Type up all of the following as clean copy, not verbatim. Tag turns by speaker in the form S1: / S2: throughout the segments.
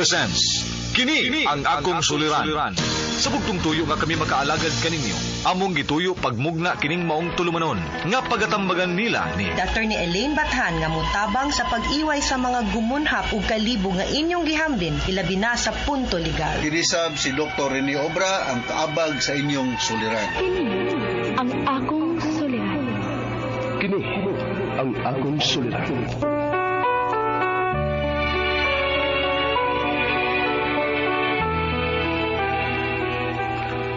S1: presents Kini ang akong suliran. Sa bugtong tuyo nga kami makaalagad kaninyo. Among gituyo pagmugna kining maong tulumanon nga pagatambagan nila ni
S2: Dr. ni Elaine Bathan nga mutabang sa pag-iway sa mga gumunhap ug kalibo nga inyong gihambin ilabi na sa punto legal.
S3: Kinisab si Dr. Rene Obra ang kaabag sa inyong suliran.
S4: Kini ang akong suliran.
S5: Kini ang akong suliran.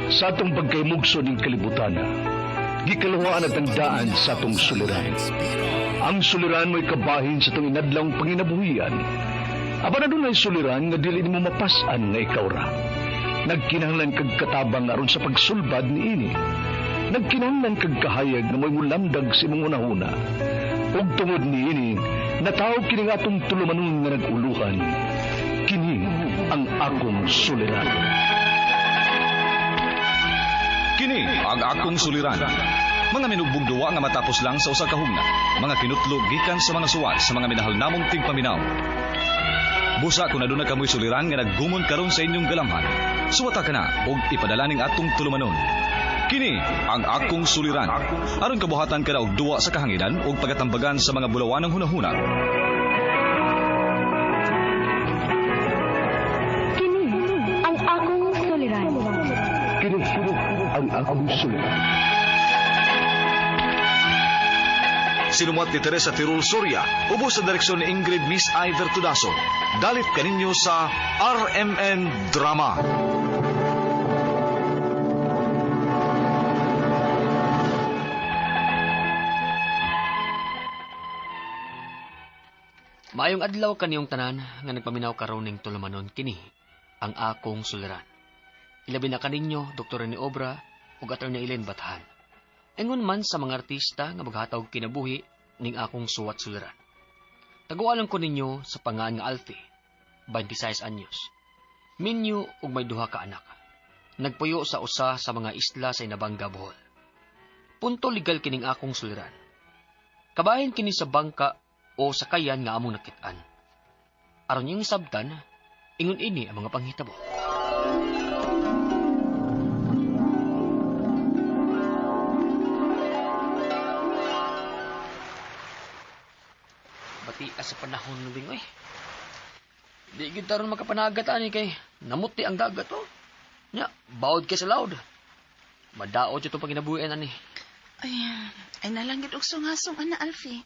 S5: Sa atong pagkaymugso ng kalibutan, gikaluhaan at ang daan sa atong suliran. Ang suliran mo'y kabahin sa itong inadlang panginabuhian. Aba na doon ay suliran nga dili mo mapasan nga ikaw ra. Nagkinahanglan kag katabang aron sa pagsulbad ni ini. Nagkinahanglan kag kahayag na may mulamdag sa imong unahuna. Ug tungod ni ini, natawag kini nga atong tulumanon nga naguluhan. Kini ang akong suliran.
S1: Kini ang akong suliran. Mga minugbong duwa nga matapos lang sa usa ka hugna. Mga kinutlo gikan sa mga suwat sa mga minahal namong tingpaminaw. Busa kung aduna kamoy suliran nga naggumon karon sa inyong galamhan. Suwata ka na og ipadala ning atong tulumanon. Kini ang akong suliran. Aron kabuhatan ka na og duwa sa kahanginan og pagatambagan sa mga bulawanang hunahuna.
S4: Kini ang akong suliran.
S5: Kini ang akong suliran.
S1: Sinumat ni Teresa Tirul Soria, ubos sa direksyon ni Ingrid Miss Iver Tudaso. Dalit kaninyo sa RMN Drama.
S6: Maayong adlaw kaniyong tanan nga nagpaminaw karon ning tulumanon kini ang akong suliran. Ilabi na kaninyo Dr. Rene Obra ug Attorney Elaine Bathan. Ingon man sa mga artista nga maghataw kinabuhi ning akong suwat suliran. Tagualan ko ninyo sa pangaan nga Alfie, 26 anyos. Minyo ug may duha ka anak. Nagpuyo sa usa sa mga isla sa Inabanga, Bohol. Punto legal kining akong suliran. Kabahin kini sa bangka o sakayan nga among nakit-an. Aron yung sabtan, ingon ini ang mga panghitabo. Bati sa panahon nubing, oy. Di gid taron makapanagat ani kay namuti ang dagat, oh. Nya, bawod kay sa laod. Madaot ito pag inabuhian ani.
S7: Ay nalanggit og sungasong ana Alfie.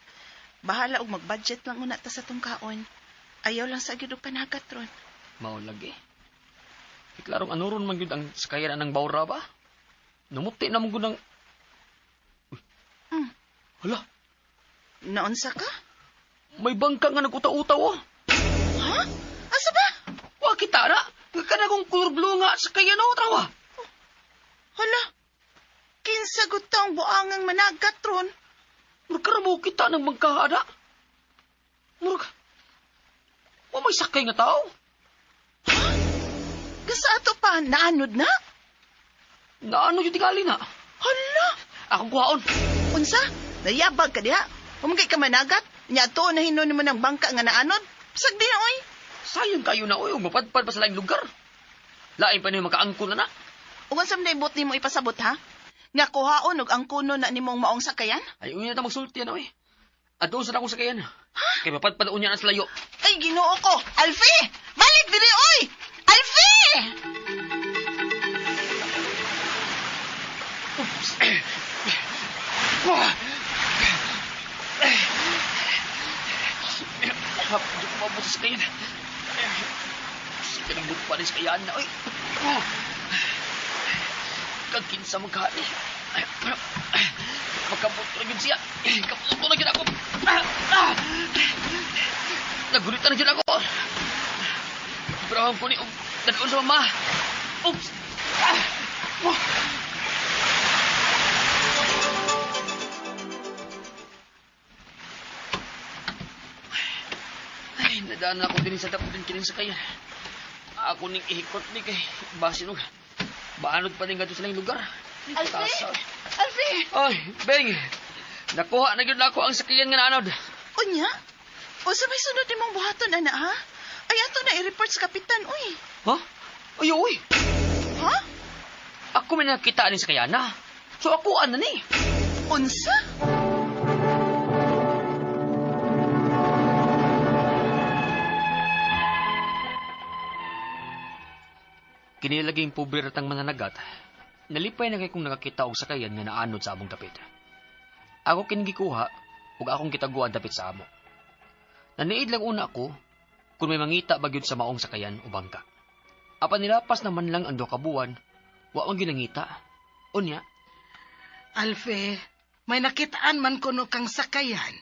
S7: Bahala og mag-budget lang una ta sa tong kaon. Ayaw lang sa gyud og panagat ron.
S6: Mao lagi. Iklarong anuron man gyud ang sakayan ng bawra ba? Namuti na mong gunang... Hala,
S7: Naunsa ka?
S6: may bangka nga nag-utaw-utaw, oh.
S7: Ha? Asa ba?
S6: Wa kita na. Kana kong kurblo nga sakayan o trawa.
S7: Hala. Kinsa gud taong buangang managat ron.
S6: Murkaramo kita ng bangka na. Murag... Wa may sakay nga tao.
S7: Gasa ato pa naanod na?
S6: Naano yung tingali na?
S7: Hala.
S6: Akong kuhaon.
S7: Unsa? Nayabag ka diha. Umagay ka managat. Nya to na hinon mo ng bangka nga naanod. Bisag di na oy.
S6: Sayang kayo na, oy. Mapadpad pa sa laing lugar. Lain pa niyo makaangkon na na.
S7: Ugan sa mnaibot nimo ipasabot ha? Nga kuhaon og ang kuno na nimong maong sakayan?
S6: Ay, unya na magsulti na, oy. At doon sa akong sakayan. Kaya mapadpad unya na sa layo.
S7: Ay Ginoo ko. Alfie! Balik diri oy! Alfie!
S6: Hindi ko mabuti sa kayan. Sige nang buto pa rin sa kayan na, oy. Kaginsa maghani. Makabuto na gid siya. Kabuto na gid ako. Nagulitan na gid ako. Ibrahim ko ni dadon sa mama. Oops. Ay, nadaan ako din sa tapos din kining sakayan. Ako ning ihikot ni kay basin og baanod pa ning gadto sa laing lugar.
S7: Alfie! Alfie!
S6: Ay, Beng. Nakuha na gyud ako ang sakayan nga naanod.
S7: Unya? O sa may sunod nimong buhaton, ana, ha? Ay, ato na i-report sa kapitan, uy.
S6: Ha? Ayaw, uy.
S7: Ha?
S6: Ako may nakita ni sa kayana. So ako ano ni?
S7: Unsa?
S6: Kinilaging pobre ratang mananagat. Nalipay na kay kung nakakita og sakayan nga naanod sa among dapit. Ako kinigikuha ug akong kitaguan dapit sa amo. Naniid lang una ako kung may mangita bagyod sa maong sakayan o bangka. Apan nilapas naman lang ang 2 ka buwan, wa man ginangita. Unya,
S8: Alfe, may nakitaan man kuno kang sakayan.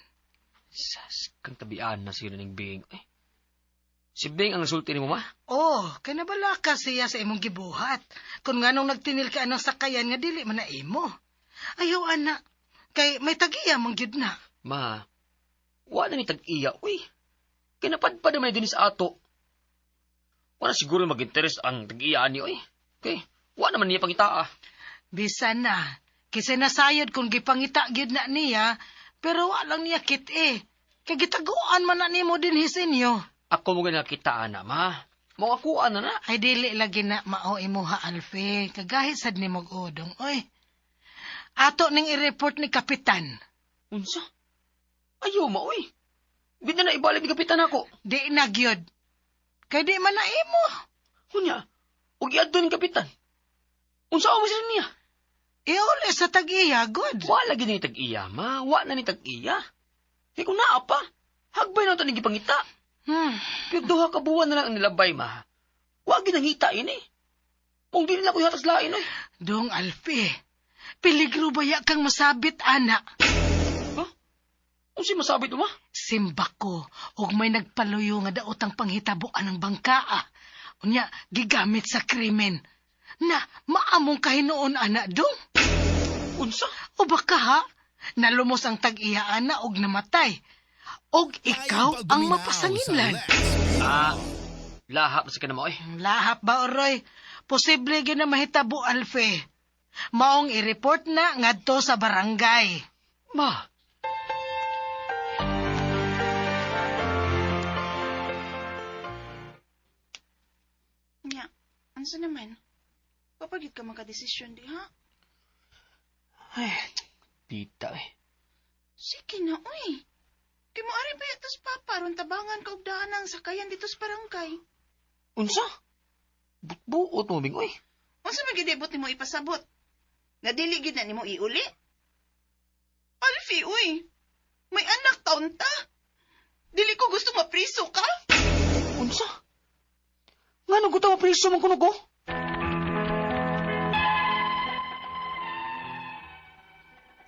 S6: sas kang tabian na siya ning Bing. Si Bing ang nasulti ni mo, ma?
S8: Oh, kay nabala ka siya sa imong gibuhat. Kung nganong nagtinil ka ng sakayan nga dili man na imo. Ayaw ana, kay may tagiya man gyud na.
S6: Ma, wala ni tag-iya, uy. Kinapadpad naman din sa ato. Wala siguro mag-interest ang tag-iya ni, uy. Okay, wala naman niya pangita, ah.
S8: Bisan na, kasi nasayod kung gipangita gyud na niya, pero walang niya kit eh. Kay gitaguan man na nimo din hisinyo.
S6: Ako mo nakita, ana, ma. Mga kuan na.
S8: Ay dili lagi na mao imuha Alfe, kagahit sad nimo udong, oy. Ato ning i-report ni kapitan.
S6: Unsa? Ayaw, ma, uy. Bida na ibalik ni kapitan ako.
S8: Di na gyud. Kay di man na imo.
S6: Unya, huwag iadto ni kapitan. Unsa ako sila niya?
S8: Iuli sa tag-iya, good.
S6: Wala gini ni tag-iya, ma. Wala na ni tag-iya. Kaya kung naa pa, hagbay na ito ni gipangita. Pero 2 ka buwan na lang ang nilabay, ma. Huwag ginangita ini. Kung di nila ko yatas lain, eh.
S8: Dong Alfi, peligro baya kang masabit, ana.
S6: Ha? Kung si masabit mo, ma?
S8: Simba ko, og may nagpaluyo nga daotang panghitabuan ng bangkaa. Unya, gigamit sa krimen. Na, maamong kahinoon, ana, dong.
S6: Unsa?
S8: O baka ha, nalumos ang tag-iya, ana, og namatay. Og ikaw ang mapasanginlan.
S6: Lahap sa ka na mo, eh.
S8: Lahap ba, Oroy? Posible gyud na mahitabo, Alfe. Maong i-report na ngadto sa barangay.
S6: Ma,
S7: Nya, ansa naman? Papagid ka makadesisyon di, ha?
S6: ay, tita, eh.
S7: Sige na, uy. Kay mo ari ba yatos papa ron tabangan ka og daan ang sakayan dito sa barangay.
S6: Unsa? Buot mo, Bing, uy.
S7: Unsa may gidebot nimo ipasabot? Nga dili gid na nimo iuli? Alfi, uy. May anak taon ta. Dili ko gusto mapriso ka.
S6: Unsa? Nga nang gusto mapriso man kuno ko?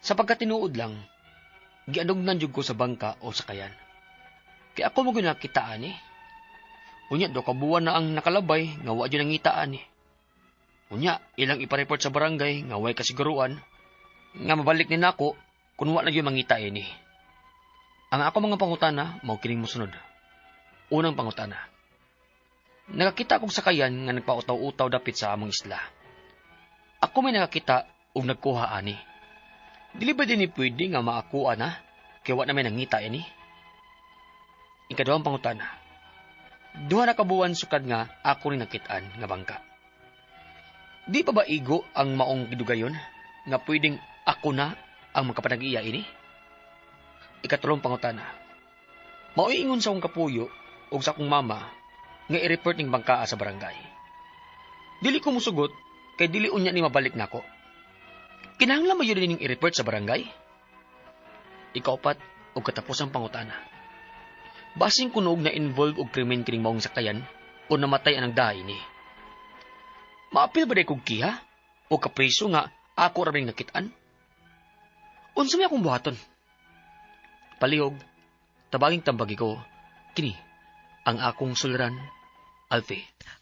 S6: Sa pagkatinuod lang, gianugnan jud ko sa bangka o sakayan. Kaya ako mo ginakitaan, eh. Unya, 2 ka buwan na ang nakalabay, nga wa dyan ang ngitaan, eh. Unya, ilang ipareport sa barangay, nga way kasiguruan, nga mabalik ni nako, kung wa na yung mangitain, eh. Ang ako mga pangutana, mao kining mosunod. Unang pangutana. Nakakita kong sakayan nga nagpautaw-utaw dapit sa among isla. Ako may nakakita ug nagkuha ani. Dili ba din ni pwede nga maakuha na? Kaya wa na may nangita ini. Ikadawang pangutana. 2 na kabuwan sukad nga ako rin nakitaan nga bangka. Di pa ba igo ang maong gidugayon nga pwedeng ako na ang magkapanag-iya ini? Ikatlong pangutana. Mauingon sa akong kapuyo o sa akong mama nga i-report ning bangkaa sa barangay. Dili ko musugot kay dili unya ni mabalik nako. Kinahanglan ba yun ning i-report sa barangay? Ikaapat o katapos ang pangutana. Basing kunog na involve og krimen kining maong sakayan o namatay ang dahi ni. Maapil ba day kog kiha o kapriso nga ako ra ring nakitaan? Unsa may akong buhaton? Palihog, tabaging tambagi ko, kini, ang akong suliran, Alfi.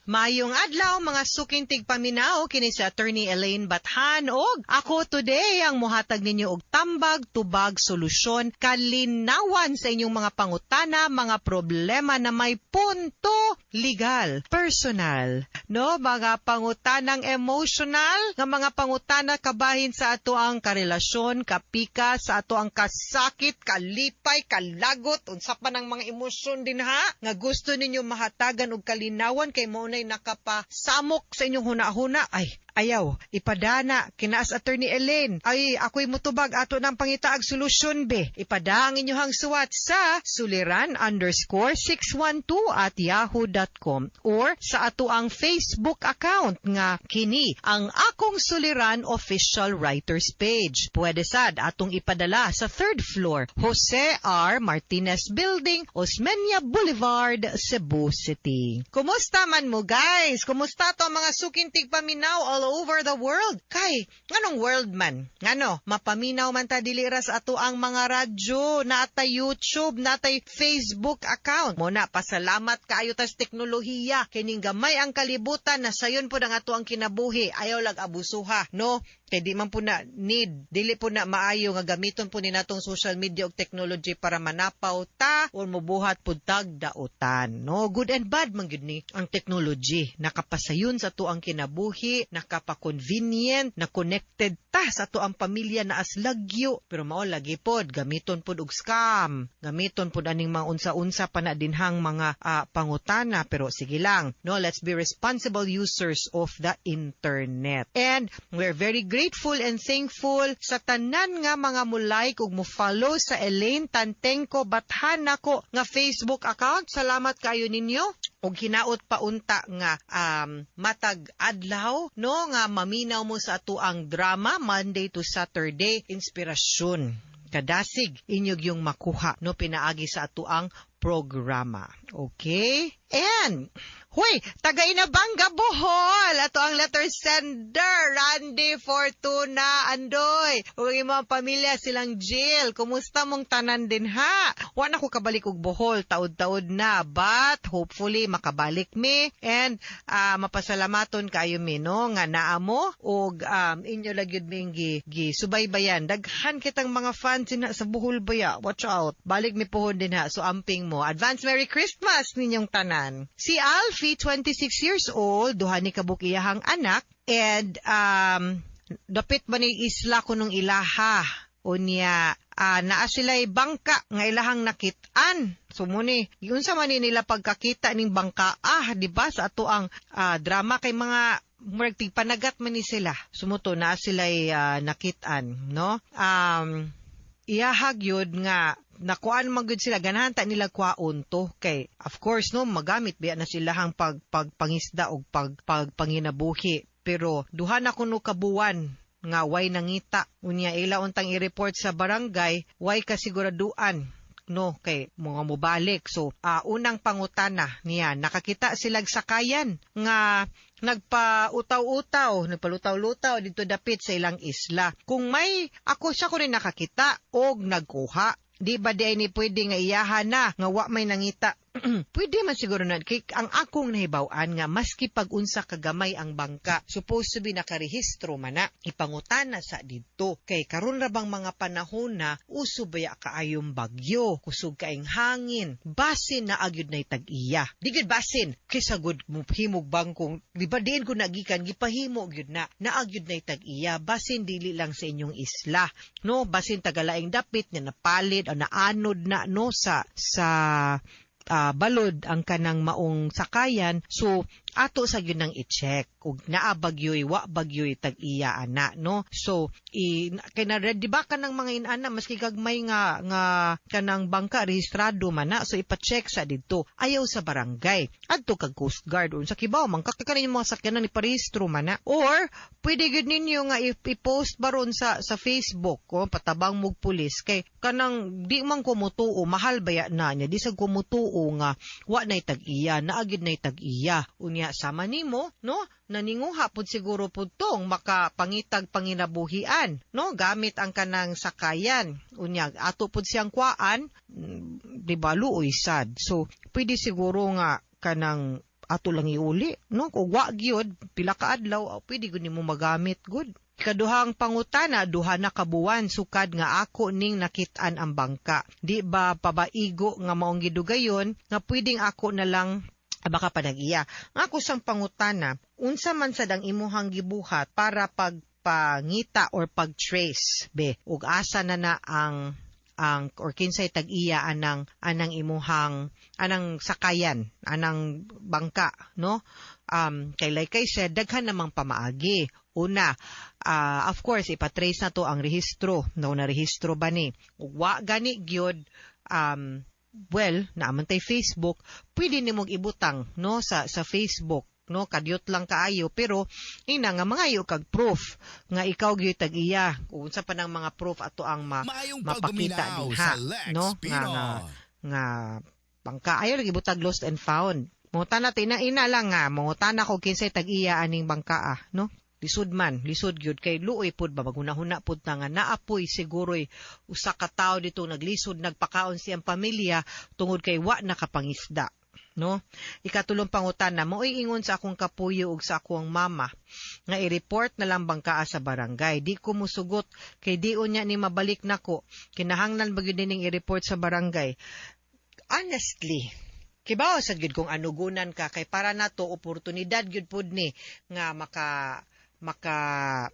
S2: Mayong adlaw mga suking tigpaminaw kini si Attorney Elaine Bathan og ako today ang mohatag ninyo og tambag, tubag, solusyon, kalinawan sa inyong mga pangutana, mga problema na may punto legal, personal, no, mga pangutanang emotional, nga mga pangutana kabahin sa ato ang karelasyon, kapika, sa ato ang kasakit, kalipay, kalagot, unsa pa ng mga emosyon din ha, nga gusto ninyo mahatagan og kalinawan kay mo nay nakapasamok sa inyong huna-huna. Ay, ayaw, ipadana, kinaas Attorney Elaine. Ay, ako'y mutubag ato ng pangitaag solusyon be. Ipadang inyohang suwat sa suliran_612@yahoo.com or sa ato ang Facebook account nga kini ang Akong Suliran Official Writers Page. Pwede sad atong ipadala sa 3rd floor, Jose R. Martinez Building, Osmeña Boulevard, Cebu City. Kumusta man mo guys? Kumusta to mga suking tigpaminaw all over the world? Kay, nganong world man? Ngano, mapaminaw man ta dili ra sa ato ang mga radyo, natay YouTube, natay Facebook account. Muna, pasalamat kaayo tas teknolohiya. Kining gamay ang kalibutan na sayon po ang ato ang kinabuhi. Ayaw lag abusuha, no? Kay di man po na need, dili po na maayo nga gamiton po ni natong social media og technology para manapaw ta o mubuhat po tagdautan. No? Good and bad man gyud ni ang technology. Nakapasayon sa to ang kinabuhi, nakapa-convenient, na connected ta sa to ang pamilya na aslagyo. Pero mao lagi pod, gamiton pod og scam. Gamiton pod aning mga unsa-unsa pa na dinhang mga pangutana. Pero sige lang, no? Let's be responsible users of the internet. And we're very grateful and thankful sa tanan nga mga mo-like ug mo-follow sa Elaine Tantengco Bathan nako nga Facebook account. Salamat kayo ninyo. Og hinaot pa unta nga matag adlaw, no, nga maminaw mo sa ato ang drama Monday to Saturday, inspirasyon. Kadasig inyog yung makuha, no, pinaagi sa ato ang programa. Okay? And huy, taga Inabanga Bohol, ato ang letter sender, Randy Fortuna, Andoy. Ug imong pamilya silang Jill. Kumusta mong tanan din ha? Wa na ko kabalik og Bohol, taod-taod na, but hopefully makabalik mi and mapasalamaton kayo mi, no, nga naa mo og inyo lagyud ming subaybayan. Daghan kitang mga fans sa Bohol baya. Watch out. Balik mi pohon din ha. So amping mo. Advance Merry Christmas ninyong tanan. Si Alfie, 26 years old, duha ni kabuk iyahang anak, and dapit ba ni isla kunong ilaha, unya naa sila'y bangka nga ilahang nakitaan. So muni, yun sa man nila pagkakita ning bangka, di ba sa ato ang drama kay mga murag tigpanagat man ni sila. Sumuto na sila'y nakitaan, no? Iyahag yun nga nakuan magud sila, ganahan ta nila kwaon to kay of course no magamit biya na sila hang pagpangisda og pagpanginabuhi. Pero duha na kuno kabuwan nga way nangita, unya ila untang i-report sa barangay way kasiguraduan, no, kay mga mobalik. So unang pangutana niya, nakakita silag sakayan nga nagpautaw-utaw, nagpalutaw-lutaw dito dapit sa ilang isla. Kung may ako siya ko rin nakakita og nagkuha, di ba di ay ni pwede nga iyahan na nga wa may nangita? Pwede man siguro na kay ang akong nahibaw-an nga maski pag-unsa kagamay ang bangka, supposed to be nakarehistro man na, ipangutana sa didto. Kay karon ra bang mga panahon na uso baya kaayong bagyo, kusog kaayong hangin, basin na agyud nay tag-iya. Di gid basin kaysa gud mo himog bangkong, di ba diin ko nagikan gipahimo gyud na agyud nay tag-iya, basin dili lang sa inyong isla, no, basin tagalaing dapit nga napalid o naanod na, no, sa balod ang kanang maong sakayan. So ato sa yun nang i-check ug naa bagyoy wa bagyoy tag-iya ana, no. So kay na di ba kanang mga inana maski gagmay nga kanang bangka rehistrado man na, so ipa-check sa didto ayaw sa barangay adto kag Coast Guard unsa kibaw man kakakanin mga sakyanan ni parehistro man na, or pwede gud ninyo nga i-post baron sa Facebook ko patabang mog pulis kay kanang di man kumutuo mahal baya na niya, di sa kumutuo nga wa nay tag-iya, naagid nay tag-iya. Unya sama nimo, no, naninguha pud siguro pud tong makapangitag panginabuhian, no, gamit ang kanang sakayan. Unya ato pud siyang kuan, di ba luoy sad. So pwede siguro nga kanang ato lang iuli, no? Kung wa gyud pila ka adlaw, pwede gud nimo magamit gud. Ikaduhang pangutana, duha na kabuwan sukad nga ako ning nakit-an ang bangka. Di ba pabaigo nga maong gidugayon nga pwedeng ako na lang baka panag-iya. Nga ako sang pangutana, unsa man sad ang imuhang gibuhat para pagpangita or pag-trace be ug asa na ang or kinsay tag-iya anang imuhang anang sakayan, anang bangka, no? Kay like I said, daghan namang pamaagi. Una, of course, ipatrace na to ang rehistro. No, na rehistro ba ni? Wa gani gyud well, naaman tay Facebook, pwede nimong ibutang, no, sa Facebook, no, kadyot lang kaayo, pero ina nga mangayo kag proof nga ikaw gyud tag-iya. Unsa pa nang mga proof ato ang mapakita diha, no, nga bangka ayo lagi butag lost and found. Mongutan natin ina lang nga, mongutan ako kinsay tag-iya aning bangka, no? Lisod gyud kay luoy pud ba magunahuna pud ta nga naapoy siguro'y usa ka tawo dito naglisod nagpakaon siyang pamilya tungod kay wa nakapangisda, no? Ikatulong pangutana, maoy ingon sa akong kapuyo ug sa akong mama nga i-report na lang bangkaa sa barangay. Di ko musugot kay di unya ni mabalik nako. Kinahanglan ba gyud ning i-report sa barangay? Honestly, kibaw sad gyud kung anugunan ka kay para nato oportunidad gyud pud ni nga maka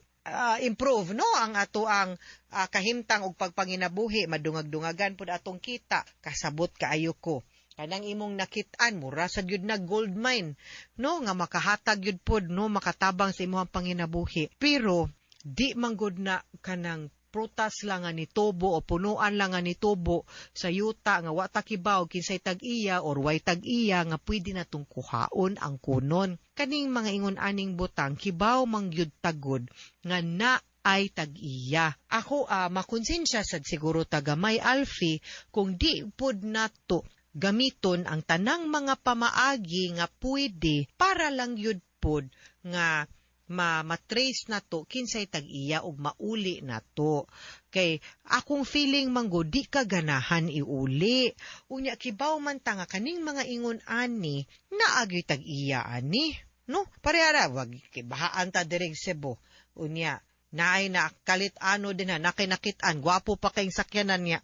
S2: improve, no, ang ato ang kahimtang og pagpanginabuhi, madungag-dungagan pud atong kita. Kasabot kaayo ko kanang imong nakit-an mura sad gyud na gold mine, no, nga makahatag gyud pud, no, makatabang sa imong panginabuhi. Pero di man gud na kanang prutas lang nga nitubo o punuan lang nga nitubo sa yuta nga wa ta kibaw kinsay tag-iya or way tag-iya nga pwede natong kuhaon ang kunon. Kaning mga ingon aning butang kibaw mangyud tagod nga na ay tag-iya. Ako makonsensya sad siguro tagamay Alfie kung di pud nato gamiton ang tanang mga pamaagi nga pwede para lang yud pud nga matrace na to kinsay tag-iya ug mauli na to. Kay akong feeling manggo di ka ganahan iuli. Unya kibaw man ta nga kaning mga ingon ani naagyoy tag-iya ani, no? Parehara wag kibahaan ta direg Cebu. Unya naay na kalit ano din na nakinakit-an gwapo pa kayong sakyanan niya.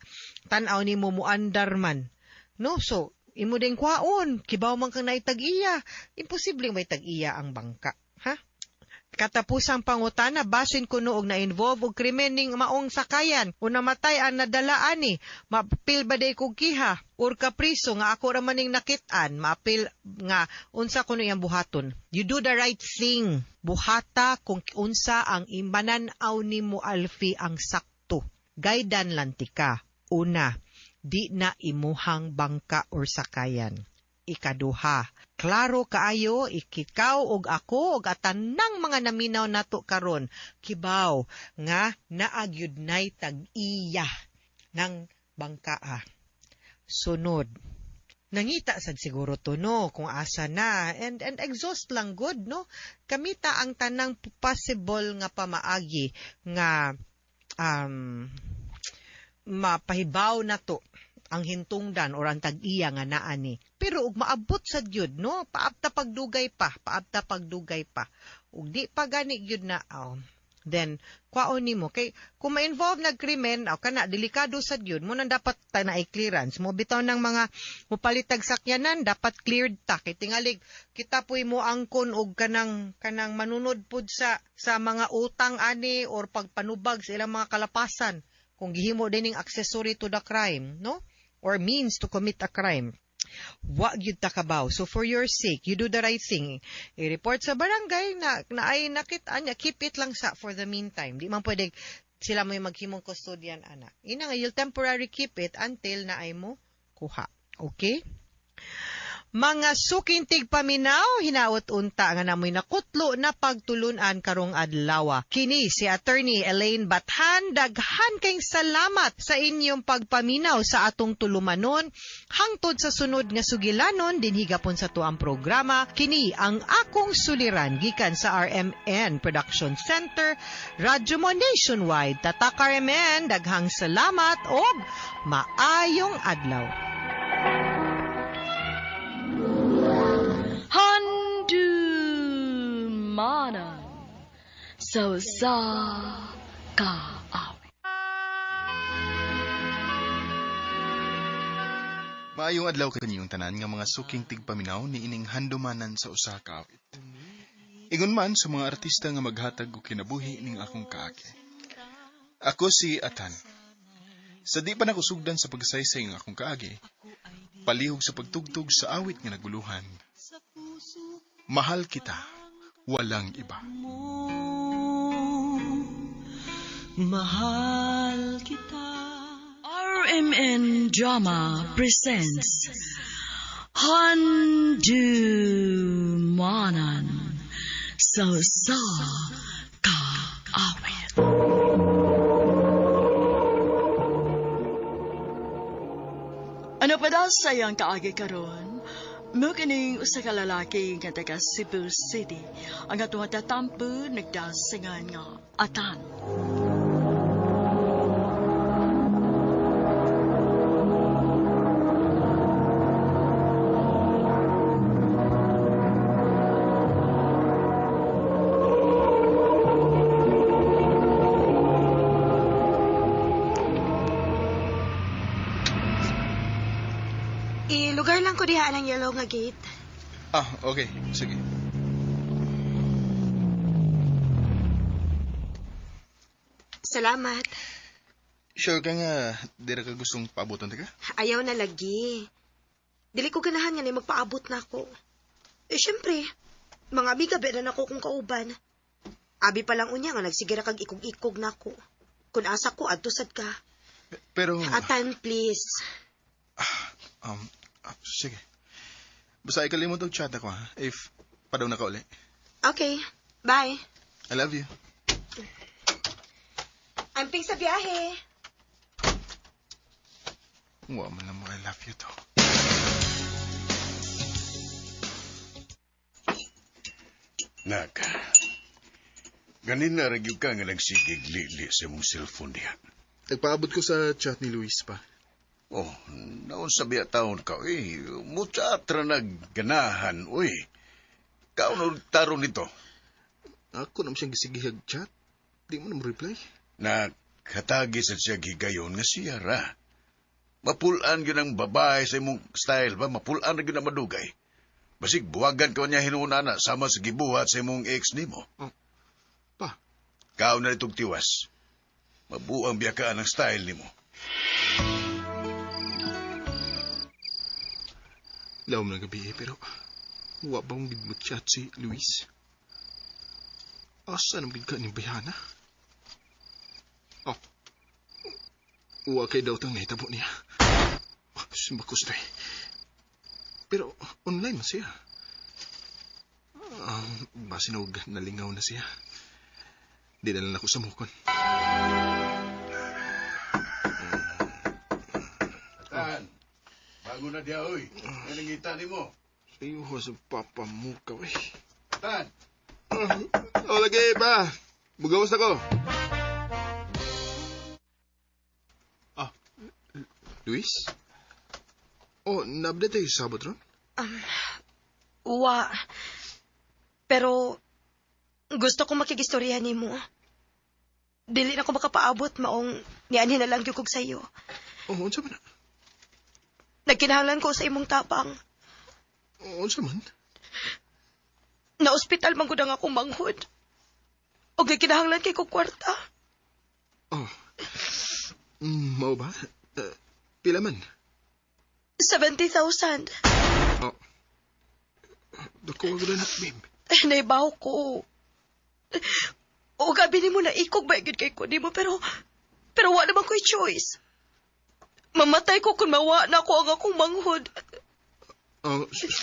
S2: Tan-aw ni mo muandar man. No, so imo ding kwaon kibaw man kang naitag-iya. Imposible may tag-iya ang bangka, ha? Katapusang pangutana, basin kuno og na-involve og krimen ning maong sakayan o namatay ang nadalaan ni. Mapil ba day kog kiha or kapriso nga ako raman ning nakit-an, mapil nga unsa kuno iyang buhaton. You do the right thing. Buhata kung unsa ang imananaw nimo Alfie ang sakto. Gaydan lantika. Una, di na imuhang bangka or sakayan. Ikaduha, klaro kaayo ikikaw og ako og atanang mga naminaw nato karon kibaw nga naagyud nay tag-iya ng bangkaa. Sunod, nangita sad siguro to, no, kung asa na and exhaust lang good, no, kamita ang tanang possible nga pamaagi nga mapahibaw na to ang hintungdan or ang tag-iya nga naa ni. Pero ug maabot sad gyud, no, paabta pagdugay pa. Ug di pa gani gyud na then kwaon nimo kay kung ma-involve na krimen kana delikado sad gyud mo nang dapat ta na clearance mo bitaw ng mga mupalitag sakyanan dapat cleared ta kay tingalig kita puy mo angkon og kanang manunod pud sa mga utang ani or pagpanubag sa ilang mga kalapasan kung gihimo dining accessory to the crime, no, or means to commit a crime. Wa gyud ta kabaw. So for your sake, you do the right thing. I-report sa barangay na ay nakit-an, keep it lang sa for the meantime. Di man pwede sila may maghimong custodian ana. Ina nga you'll temporary keep it until na ay mo kuha. Okay? Mga sukintig paminaw, hinaot unta nga namoy nakutlo na pagtulunan karong adlaw. Kini si Attorney Elaine Bathan, daghan kayong salamat sa inyong pagpaminaw sa atong tulumanon. Hangtod sa sunod nga sugilanon, dinhigapon sa tuang programa, kini ang akong suliran gikan sa RMN Production Center, Radyo Mo Nationwide. Tatak RMN, daghang salamat o maayong adlaw.
S8: Han
S9: manan sa kaawit.
S10: Maayong adlaw kaniyong tanan nga mga suking tigpaminaw ni ining handumanan sa usa ka awit. Ingon man sa mga artista nga maghatag og kinabuhi ning akong kaagi. Ako si Atan. Sa di pa nakusugdan sa pagsaysay ng akong kaagi, palihog sa pagtugtog sa awit nga naguluhan. Mahal kita, walang iba.
S11: Mahal kita.
S9: RMN Drama presents Handumanan sa kaawit. Ano pa daw sayang kaagi karon? Mukining usa ka lalaki nga taga Cebu City ang atong tatampo nagdasingan nga Atan.
S12: Lugar lang ko diha ng yellow nga gate.
S10: Ah, okay. Sige.
S12: Salamat.
S10: Sure ka nga, di ra ka gustong paaboton ka?
S12: Ayaw na lagi. Dili ko ganahan nga ni magpaabot na ako. Syempre, mga bigabi na nako kung kauban. Abi pa lang unya nga nagsigira kag ikog-ikog na ako. Kung asa ko, adtusad ka.
S10: Pero...
S12: Atan, please.
S10: Sige. Basta ikalimot og chat ako, ha? If padaw na ka uli.
S12: Okay, bye.
S10: I love you.
S12: Amping sa biyahe.
S10: Wow, man lang mo I love you to.
S13: Nak, ganin na ragyo ka nga nagsigig lili sa mong cellphone diha.
S10: Nagpaabot ko sa chat ni Luis pa.
S13: Oh, naon sa biya taon ka, muchat ra nagganahan, Kaon taro nito.
S10: Ako naman siyang gisigihag chat. Di mo na mo reply.
S13: Nakatagi sa siya gigayon nga siya ra. Mapulaan yun ang babae sa imong style ba? Mapulaan na yun ang madugay. Basig buwagan ka niya hinunana sama sa gibuhat sa imong ex nimo.
S10: Pa?
S13: Kaon na itong tiwas. Mabuang biyakaan ang style nimo.
S10: Lawom na gabi pero wa ba mong gidmot chat si Luis? Asa nang bigka ni Bayana? Wa kay daw tang nahitabo niya. Sumbakos to Pero online man siya. Basi na nalingaw na siya. Di na lang ako sa mukon.
S13: Bago na diya, Nanangita ni mo.
S10: Sayo sa papa mo ka,
S13: Tan!
S10: Lagi pa. Bugawas na ko. Luis? Na-update tayo sa sabot ron?
S12: Wa. Pero, gusto ko makigistorya ni mo. Dili na ko makapaabot maong nianhin na lang yung kog sa'yo.
S10: Unsa man na?
S12: Nagkinahanglan ko sa imong tapang.
S10: Unsa man?
S12: Na-ospital man gud ang akong manghod. Og nagkinahanglan kay kog kwarta.
S10: Mao ba? Pila man?
S12: 70,000.
S10: Dako wag na babe.
S12: Naibaw ko. O gabi ni mo na ikog ba yun kay ko ni mo, pero wa naman ko'y choice. Mamatay ko kung mawa na ko ang akong manghod.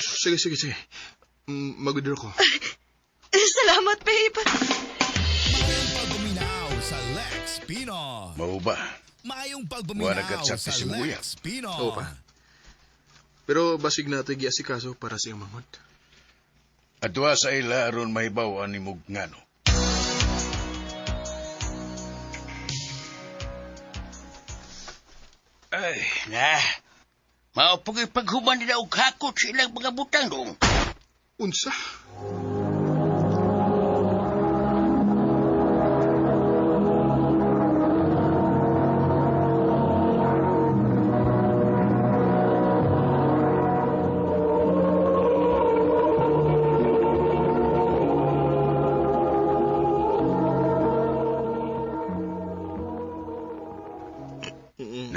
S10: Sige. Mag-withdraw ko.
S12: Salamat, babe.
S14: Mayong pagbuminaw sa Lex Pino.
S13: Mau ba?
S14: Mayong pagbuminaw sa Lex Pino.
S10: Oo pa. Pero basig na ito giasikaso para sa iyong manghod.
S13: Adwa sa ila aron mahibawan ni Mugngano.
S15: Ay, maupag ipaghuman nila og hakot sa ilang mga butang dong.
S10: Unsa?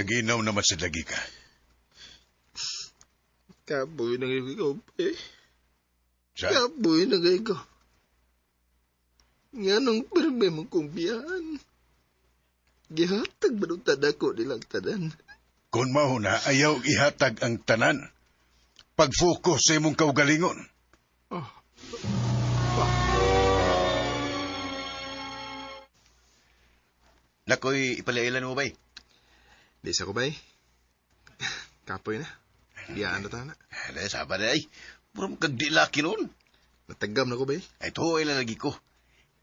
S13: Nag-inaw naman sa lagi ka.
S10: Kaboy na ngayon ko, eh.
S13: Sa?
S10: Kaboy na ngayon ko. Nga nung perme mong kumbiyahan. Gihatag ba nung tadako nilang tanan?
S13: Kung mahuna, ayaw ihatag ang tanan. Pag-focus sa imong kaugalingon.
S10: Oh.
S13: Nakoy, ipalailan mo ba?
S10: Di sa ko ba Kapoy na. Biyaan na tayo na.
S13: Dahil saba na ay. Murang kagdilaki nun.
S10: Natagam na ko ba
S13: Ay, to, ilalagi ko.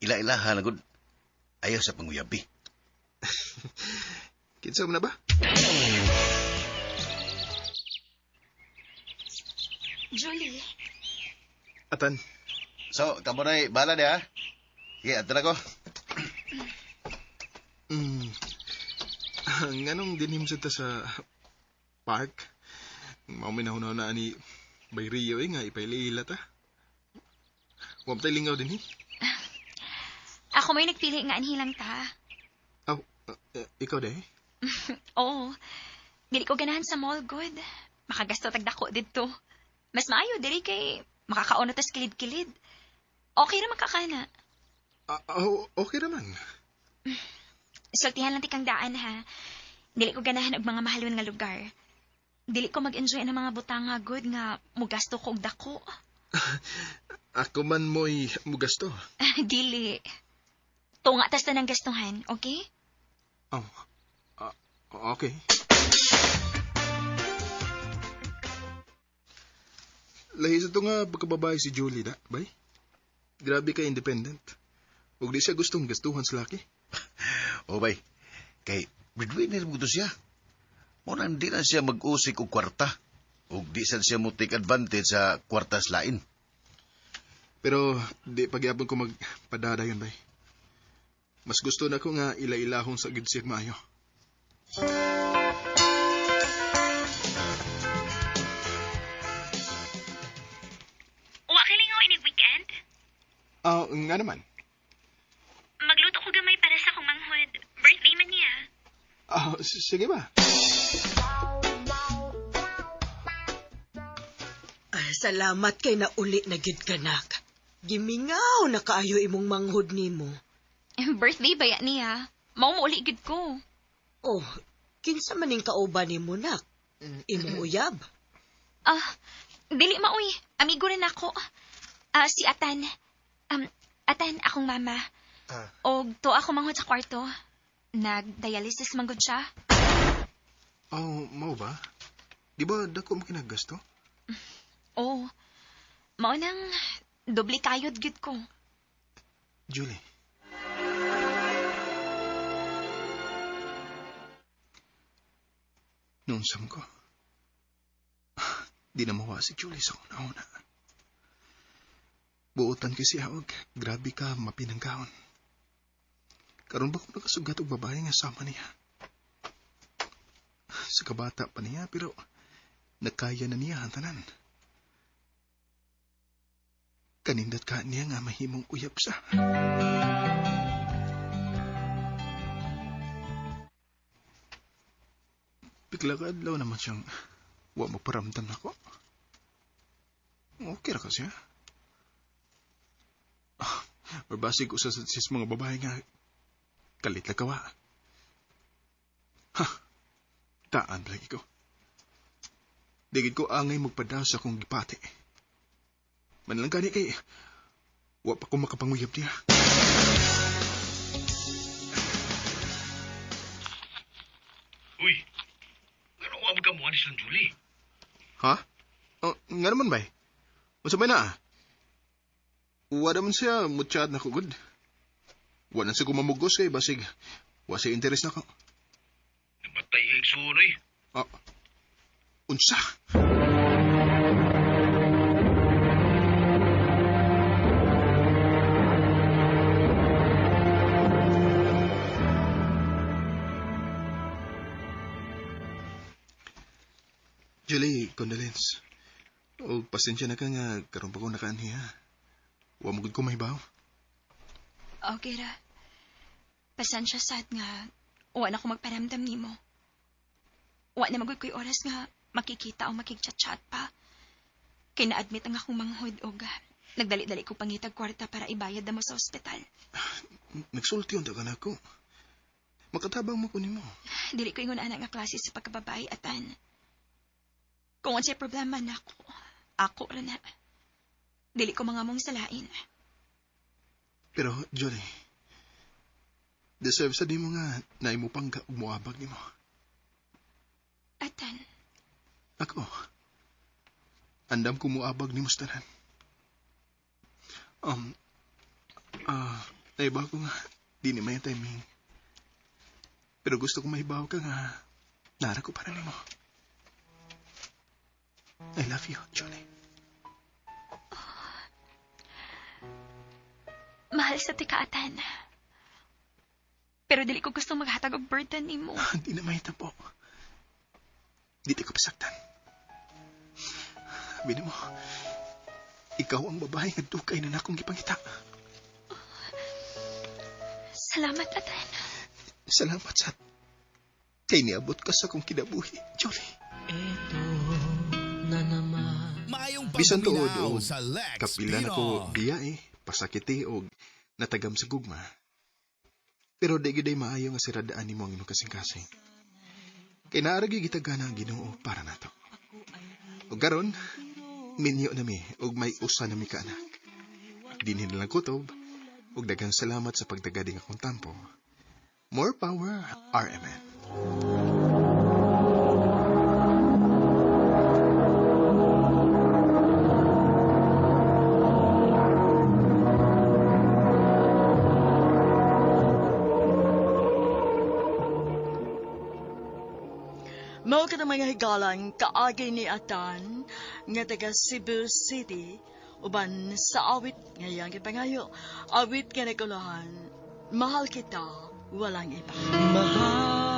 S13: Ila-ilahan na gud. Ayaw sa panguyabi.
S10: Kinsa mo na ba?
S11: Julie.
S10: Atan.
S13: So, kamo na bala na ha? Sige, ato na ko.
S10: Nganong dinim sa ta sa park? Mauminaw na ni Bay Rio nga ipailila ta. Huwag tayo lingaw din
S11: Ako may nagpili nga anhilang ta.
S10: Ikaw dahi?
S11: Oo. Dili ko ganahan sa mall good. Makagasto tagdako dito. Mas maayo dili kay makakauna tas kilid-kilid. Okay ra makakana.
S10: Okay naman.
S11: Sultihan lang tikang daan ha. Dili ko ganahan og mga mahalon nga lugar. Dili ko mag-enjoy ng mga butanga good nga mugasto ko og dako.
S10: Ako man mo'y mugasto.
S11: Dili. Tunga tas tanang gastuhan, okay?
S10: Okay. Lahi sa ito nga pagkababae si Julie da, bay? Grabe ka independent. Huwag di siya gustong gastuhan sa laki.
S13: Bay. Kay breadwinner mo to siya. Muna hindi na siya mag-usik o kwarta. Huwag di siya mo take advantage sa kwartas lain.
S10: Pero di pagyapon ko magpadada yun, bay. Mas gusto na ko nga ila-ilahong sa gidsig maayo.
S11: Wakalingaw inig weekend?
S10: Nga naman.
S11: Magluto ko gamay para sa kong manghod. Birthday man niya.
S10: Sige ba?
S12: Salamat kay nauli na gid kanak. Gimingaw na kaayo imong manghod nimo.
S11: Birthday ba yan niya? Mao mo uli gid ko.
S12: Oh, kinsa maning kauban nimo nak? Imong uyab?
S11: Dili mauy. Amigo rin ako. Si Atan. Atan, akong mama. Og to ako manghod sa kwarto. Nag-dialysis manggod siya.
S10: Mao ba? Di ba dako mo kinagasto?
S11: Oo. Mao nang doble kayod gid ko.
S10: Julie. Nunsam ko. Di na mawa si Julie sa una-una. Buotan kasi hawag. Grabe ka mapinangkaon. Karon ba ko nakasugat og babae nga sama niya? Sa kabata pa niya pero nakaya na niya ang tanan. Kanindat ka niya nga mahimong uyab sa. Bigla ka adlaw naman siyang wa maparamdam na ko. Okay ra ka siya. Mabasig usas sa mga babae nga kalit na kawa. Taan lagi ko. Digid ko angay magpadaw sa akong gipate. Manalang gani kay wa pa ko makapanguyab niya.
S5: Uy, ano nga magkamuhanis ng Julie?
S10: Ha? Nga naman ba? Masabay na. Wa naman siya mutsyad na kugod. Wa na siya kumamugos kay basig. Wa siya interes na ko.
S5: Namatay ang sunoy.
S10: Unsa? Julie, condolence. O pasensya na ka nga karon pa ko nakaanhiya. Wa mo gud ko mahibaw.
S11: Okay ra. Pasensya sad nga. Wa na ko magparamdam nimo. wa na magod ko'y oras nga makikita o makikchat-chat pa. Kay na-admit ang akong manghod o nagdali-dali ko pangitag kwarta para ibayad na mo sa ospital.
S10: Nagsulti yung taga ko. Makatabang mo ko nimo.
S11: Dili ko ingon anak nga klase sa pagkababae, Atan. Kung unsay problema na ako ra na. Dili ko mga mong salain.
S10: Pero, Jolie, deserve sa di mo nga na imo pang umuabag nimo.
S11: Atan.
S10: Ako, andam ko muabag ni Mustaran. Naibaw ko nga, di ni may timing. Pero gusto ko maibaw ka nga, nara ko para nimo. I love you, Jolie.
S11: Mahal sa tikaatan. Pero dili ko gusto maghatag og burden nimo.
S10: Di na mahitabo. Dito ka pasaktan. Bino mo, ikaw ang babae nga dukay na akong gipangita.
S11: Salamat, Atan.
S10: Salamat sa kay niabot ka sa kong kinabuhi, Jolie. Bisan tuod o kapila na ko biya pasakiti o natagam sa gugma. Pero di gyud maayo nga siradaan nimo ang imong kasing-kasing. Kay naaragi gitagana ang Ginoo para nato. O garon, minyo nami og may usa nami ka anak. Dinhin lang kutob ug daghang salamat sa pagtagading akong tampo. More power, RMN.
S9: Mao ka na mga higalang kaagay ni Atan nga taga Cebu City uban sa awit ngayang ipangayo. Awit nga nagulahan, mahal kita, walang iba. Mahal